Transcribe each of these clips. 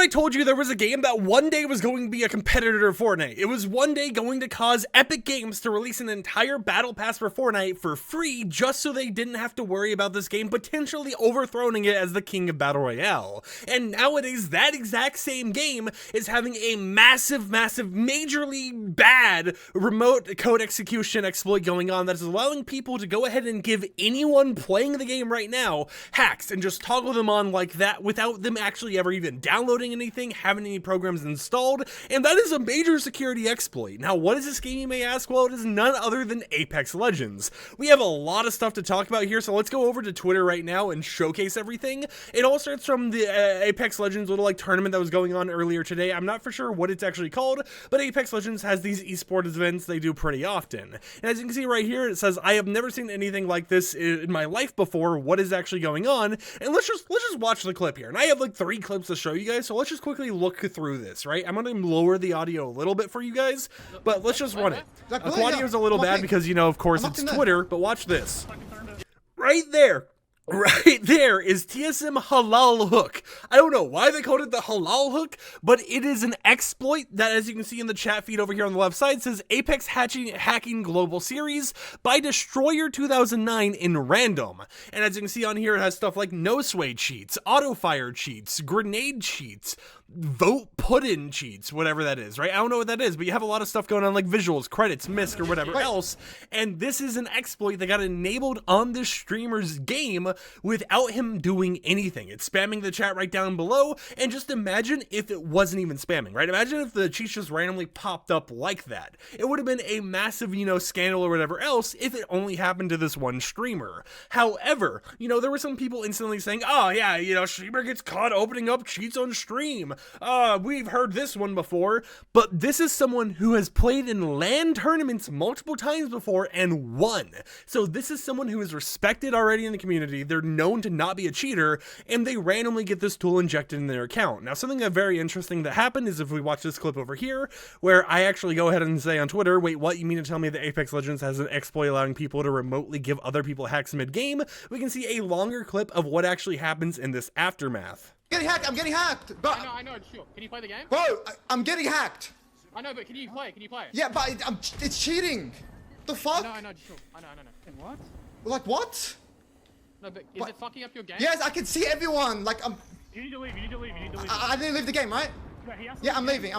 I told you there was a game that one day was going to be a competitor to Fortnite? It was one day going to cause Epic Games to release an entire battle pass for Fortnite for free just so they didn't have to worry about this game potentially overthrowing it as the king of Battle Royale. And nowadays, that exact same game is having a massive, majorly bad remote code execution exploit going on that is allowing people to go ahead and give anyone playing the game right now hacks and just toggle them on like that without them actually ever even downloading anything, having any programs installed, and that is a major security exploit. Now, what is this game, you may ask? Well, it is none other than Apex Legends. We have a lot of stuff to talk about here, so let's go over to Twitter right now and showcase everything. It all starts from the Apex Legends little tournament that was going on earlier today. I'm not for sure what it's actually called, but Apex Legends has these esports events they do pretty often. And as you can see right here, it says, I have never seen anything like this in my life before. What is actually going on? And let's just watch the clip here. And I have like 3 clips to show you guys, so let's just quickly look through this, right? I'm gonna lower the audio a little bit for you guys, but let's just run it. The audio is a little bad because, you know, of course it's Twitter, but watch this. Right there is TSM Halal Hook. I don't know why they called it the Halal Hook, but it is an exploit that, as you can see in the chat feed over here on the left side, says Apex Hacking Global Series by Destroyer 2009 in random. And as you can see on here, it has stuff like no sway cheats, auto fire cheats, grenade cheats, vote put-in cheats, whatever that is, right? I don't know what that is, but you have a lot of stuff going on like visuals, credits, misc, or whatever else, and this is an exploit that got enabled on this streamer's game without him doing anything. It's spamming the chat right down below, and just imagine if it wasn't even spamming, right? Imagine if the cheats just randomly popped up like that. It would have been a massive, you know, scandal or whatever else if it only happened to this one streamer. However, you know, there were some people instantly saying, oh yeah, you know, streamer gets caught opening up cheats on stream. We've heard this one before, but this is someone who has played in LAN tournaments multiple times before and won. So this is someone who is respected already in the community. They're known to not be a cheater, and they randomly get this tool injected in their account. Now, something that very interesting that happened is if we watch this clip over here, where I actually go ahead and say on Twitter, wait, what? You mean to tell me that Apex Legends has an exploit allowing people to remotely give other people hacks mid-game? We can see a longer clip of what actually happens in this aftermath. I'm getting hacked, but I know, sure. Can you play the game? Bro, I'm getting hacked. I know, but can you play? Yeah, but it's cheating. The fuck? I know, sure. I know. And what? Like what? No, but is it fucking up your game? Yes, I can see everyone. Like You need to leave. I didn't leave the game, right? Yeah, I'm leaving.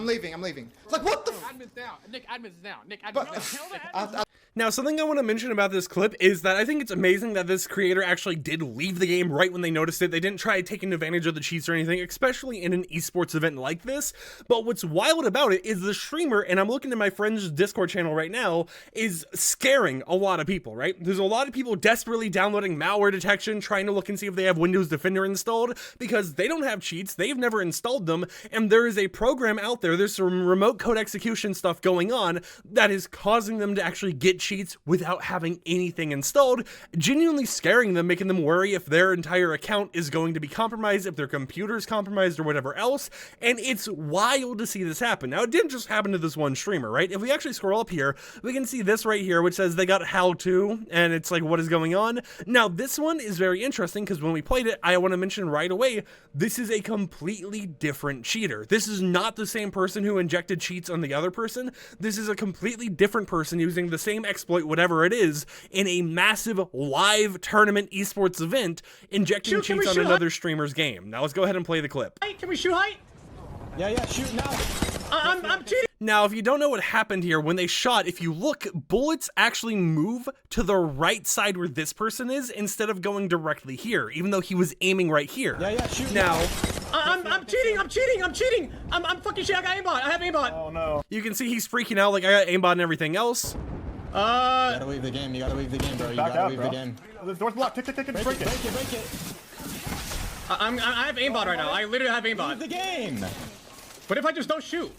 Like what the Admin's now. Nick, admin's now. Now, something I want to mention about this clip is that I think it's amazing that this creator actually did leave the game right when they noticed it. They didn't try taking advantage of the cheats or anything, especially in an esports event like this. But what's wild about it is the streamer, and I'm looking at my friend's Discord channel right now, is scaring a lot of people, right? There's a lot of people desperately downloading malware detection, trying to look and see if they have Windows Defender installed, because they don't have cheats, they've never installed them, and there is a program out there, there's some remote code execution stuff going on that is causing them to actually get cheats without having anything installed, genuinely scaring them, making them worry if their entire account is going to be compromised, if their computer is compromised or whatever else. And it's wild to see this happen. Now, it didn't just happen to this one streamer, right? If we actually scroll up here, we can see this right here, which says they got how to, and it's like, what is going on? Now, this one is very interesting because when we played it, I want to mention right away, this is a completely different cheater. This is not the same person who injected cheats on the other person. This is a completely different person using the same exploit, whatever it is, in a massive live tournament esports event, injecting cheats on another streamer's game. Now let's go ahead and play the clip. Hey, can we shoot height? Yeah, shoot now. I'm cheating. Now, if you don't know what happened here, when they shot, if you look, bullets actually move to the right side where this person is instead of going directly here, even though he was aiming right here. Yeah, shoot now. I'm cheating. I'm fucking shit. I got aimbot. I have aimbot. Oh no. You can see he's freaking out like I got aimbot and everything else. You gotta leave the game, bro. You gotta leave the game. The door's blocked. Tick, break it. Break it. I have aimbot right now. I literally have aimbot. Leave the game. What if I just don't shoot?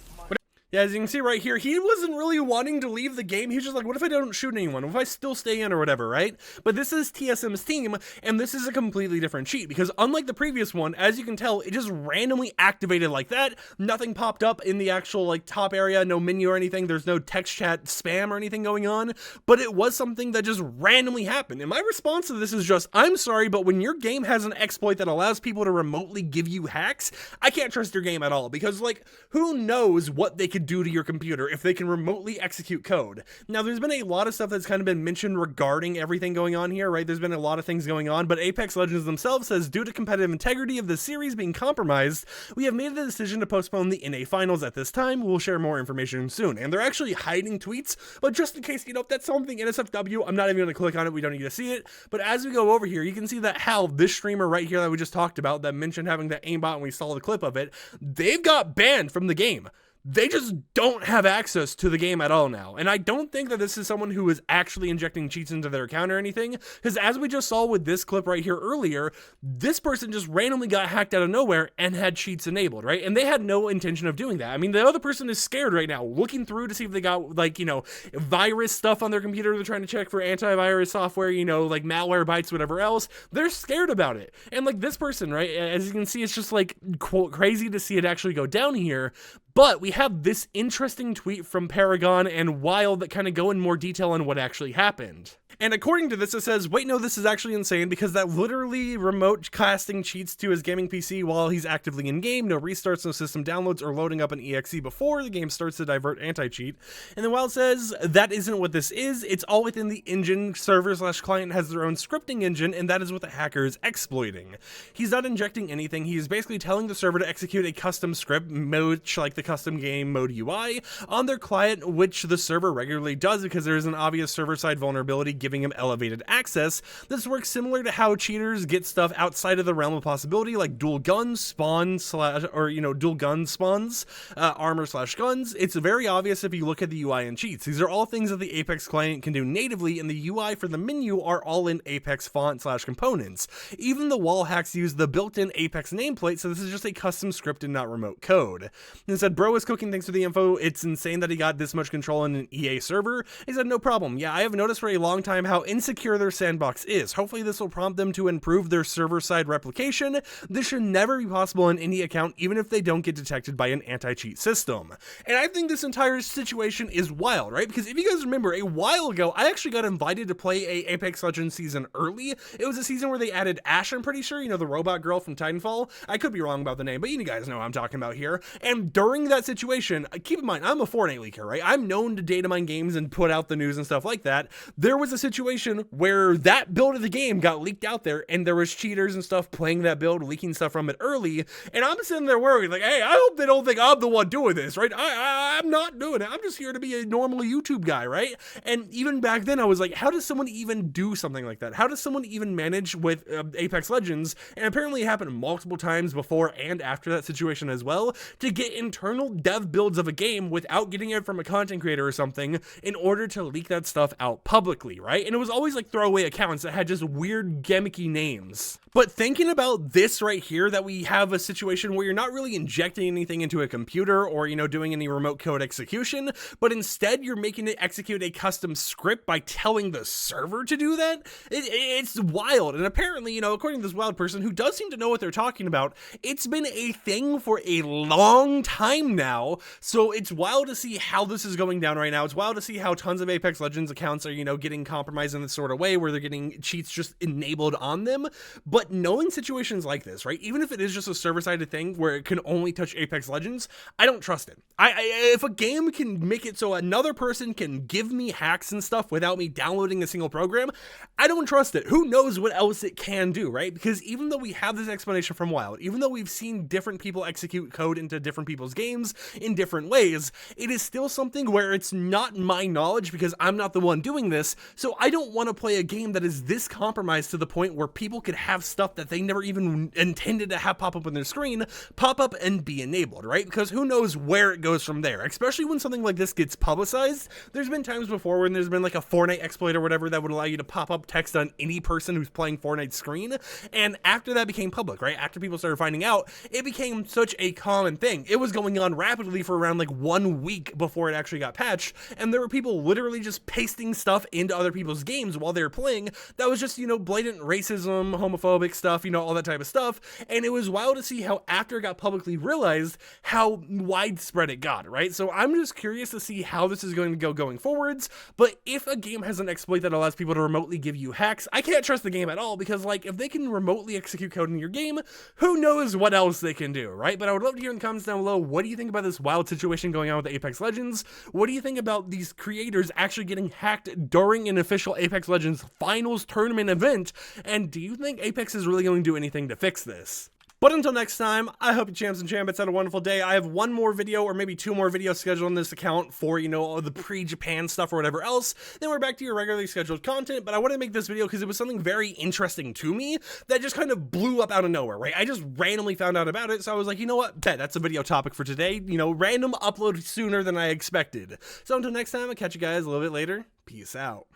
Yeah, as you can see right here, he wasn't really wanting to leave the game. He was just like, what if I don't shoot anyone? What if I still stay in or whatever, right? But this is TSM's team, and this is a completely different cheat, because unlike the previous one, as you can tell, it just randomly activated like that. Nothing popped up in the actual like top area, no menu or anything. There's no text chat spam or anything going on, but it was something that just randomly happened. And my response to this is just, I'm sorry, but when your game has an exploit that allows people to remotely give you hacks, I can't trust your game at all, because like, who knows what they could do to your computer if they can remotely execute code. Now, there's been a lot of stuff that's kind of been mentioned regarding everything going on here, right? There's been a lot of things going on, but Apex Legends themselves says, due to competitive integrity of the series being compromised, we have made the decision to postpone the NA finals at this time. We'll share more information soon. And they're actually hiding tweets, but just in case, you know, if that's something NSFW, I'm not even going to click on it. We don't need to see it. But as we go over here, you can see that how this streamer right here that we just talked about, that mentioned having that aimbot, and we saw the clip of it, they've got banned from the game. They just don't have access to the game at all now. And I don't think that this is someone who is actually injecting cheats into their account or anything, because as we just saw with this clip right here earlier, this person just randomly got hacked out of nowhere and had cheats enabled, right? And they had no intention of doing that. I mean, the other person is scared right now, looking through to see if they got, like, you know, virus stuff on their computer. They're trying to check for antivirus software, you know, like malware bytes, whatever else. They're scared about it. And like this person, right, as you can see, it's just like, quote, crazy to see it actually go down here. But we have this interesting tweet from Paragon and Wild that kind of go in more detail on what actually happened. And according to this, it says, wait, no, this is actually insane, because that literally remote casting cheats to his gaming PC while he's actively in game. No restarts, no system downloads, or loading up an EXE before the game starts to divert anti-cheat. And then Wild says, that isn't what this is. It's all within the engine. Server/client has their own scripting engine, and that is what the hacker is exploiting. He's not injecting anything. He is basically telling the server to execute a custom script, much like the custom game mode UI, on their client, which the server regularly does because there is an obvious server-side vulnerability giving him elevated access. This works similar to how cheaters get stuff outside of the realm of possibility, like dual gun spawn dual gun spawns, armor/guns. It's very obvious if you look at the UI and cheats. These are all things that the Apex client can do natively, and the UI for the menu are all in Apex font/components. Even the wall hacks use the built-in Apex nameplate, so this is just a custom script and not remote code. And said, bro is cooking, thanks for the info. It's insane that he got this much control in an EA server. He said, no problem. Yeah, I have noticed for a long time how insecure their sandbox is. Hopefully this will prompt them to improve their server-side replication. This should never be possible on any account, even if they don't get detected by an anti-cheat system. And I think this entire situation is wild, right? Because if you guys remember, a while ago, I actually got invited to play a Apex Legends season early. It was a season where they added Ashe, I'm pretty sure, you know, the robot girl from Titanfall. I could be wrong about the name, but you guys know what I'm talking about here. And during that situation, keep in mind, I'm a Fortnite leaker, right? I'm known to data mine games and put out the news and stuff like that. There was a situation where that build of the game got leaked out there, and there was cheaters and stuff playing that build, leaking stuff from it early, and I'm sitting there worried, like, hey, I hope they don't think I'm the one doing this, right? I'm not doing it. I'm just here to be a normal YouTube guy, right? And even back then, I was like, how does someone even do something like that? How does someone even manage with Apex Legends? And apparently it happened multiple times before and after that situation as well, to get internal dev builds of a game without getting it from a content creator or something in order to leak that stuff out publicly, right? And it was always like throwaway accounts that had just weird gimmicky names. But thinking about this right here, that we have a situation where you're not really injecting anything into a computer or, you know, doing any remote code execution, but instead you're making it execute a custom script by telling the server to do that, it's wild. And apparently, you know, according to this wild person who does seem to know what they're talking about, it's been a thing for a long time now. So it's wild to see how this is going down right now. It's wild to see how tons of Apex Legends accounts are, you know, getting compromised in this sort of way where they're getting cheats just enabled on them. But knowing situations like this, right, even if it is just a server-sided thing where it can only touch Apex Legends, I don't trust it. If a game can make it so another person can give me hacks and stuff without me downloading a single program, I don't trust it. Who knows what else it can do, right? Because even though we have this explanation from Wild, even though we've seen different people execute code into different people's games in different ways, it is still something where it's not my knowledge because I'm not the one doing this, so I don't want to play a game that is this compromised to the point where people could have stuff that they never even intended to have pop up on their screen pop up and be enabled, right? Because who knows where it goes from there, especially when something like this gets publicized. There's been times before when there's been like a Fortnite exploit or whatever that would allow you to pop up text on any person who's playing Fortnite's screen, and after that became public, right? After people started finding out, it became such a common thing. It was going on rapidly for around like 1 week before it actually got patched, and there were people literally just pasting stuff into other people's games while they were playing that was just, you know, blatant racism, homophobic stuff, you know, all that type of stuff. And it was wild to see how after it got publicly realized how widespread it got, right? So I'm just curious to see how this is going to go going forwards. But if a game has an exploit that allows people to remotely give you hacks, I can't trust the game at all, because like if they can remotely execute code in your game, who knows what else they can do, right? But I would love to hear in the comments down below, what do you think about this wild situation going on with Apex Legends? What do you think about these creators actually getting hacked during an official Apex Legends finals tournament event? And do you think Apex is really going to do anything to fix this? But until next time, I hope you champs and champions had a wonderful day. I have one more video or maybe 2 more videos scheduled on this account for, you know, all the pre-Japan stuff or whatever else. Then we're back to your regularly scheduled content. But I wanted to make this video because it was something very interesting to me that just kind of blew up out of nowhere, right? I just randomly found out about it. So I was like, you know what? Bet that's a video topic for today. You know, random upload sooner than I expected. So until next time, I'll catch you guys a little bit later. Peace out.